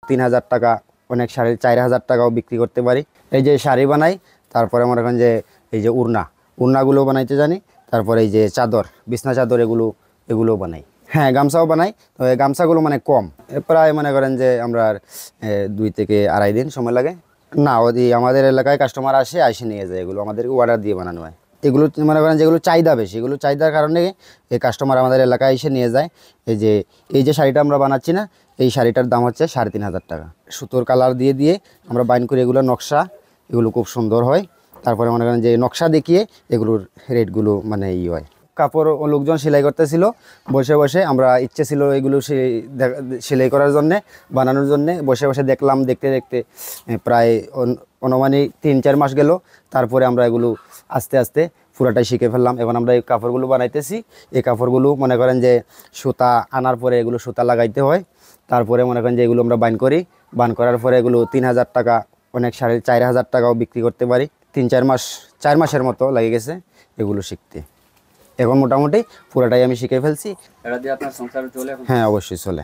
3000 টাকা, অনেক শাড়ি 4000 টাকাও বিক্রি করতে পারি। এই যে শাড়ি বানাই, তারপরে মনে করেন যে এই যে উড়নাগুলো বানাইতে জানি। তারপরে এই যে চাদর, বিছনা চাদর, এগুলো বানাই। হ্যাঁ, গামছাও বানাই। তো এই গামছাগুলো মানে কম, প্রায় মনে করেন যে আমরা 2 থেকে আড়াই দিন সময় লাগে। না, ওই আমাদের এলাকায় কাস্টমার এসে নিয়ে যায়, এগুলো আমাদেরকে অর্ডার দিয়ে বানানো হয়। এগুলো মনে করেন যেগুলো চাহিদা বেশি, এগুলো চাহিদার কারণে এই কাস্টমার আমাদের এলাকায় এসে নিয়ে যায়। এই যে শাড়িটা আমরা বানাচ্ছি না, এই শাড়িটার দাম হচ্ছে 3500 টাকা। সুতোর কালার দিয়ে আমরা বাইন করি, এগুলো নকশা, এগুলো খুব সুন্দর হয়। তারপরে মনে করেন যে নকশা দেখিয়ে এগুলোর রেটগুলো মানে হয়। কাপড় ও লোকজন সেলাই করতেছিল, বসে বসে আমরা ইচ্ছে ছিল এগুলো সেলাই করার জন্যে, বানানোর জন্যে বসে বসে দেখলাম। দেখতে দেখতে প্রায় অনুমানিক 3-4 মাস গেল। তারপরে আমরা এগুলো আস্তে আস্তে পুরাটাই শিখে ফেললাম। এখন আমরা এই কাপড়গুলো বানাইতেছি। এই কাপড়গুলো মনে করেন যে সুতা আনার পরে এগুলো সুতা লাগাইতে হয়। তারপরে মনে করেন যে এগুলো আমরা বাইন করি, বান করার পরে এগুলো 3000 টাকা, অনেক 4500 টাকাও বিক্রি করতে পারি। 4 মাসের মতো লেগে গেছে এগুলো শিখতে। এখন মোটামুটি পুরোটাই আমি শিখে ফেলছি। এটা দিয়ে আপনার সংসার চলে? হ্যাঁ, অবশ্যই চলে।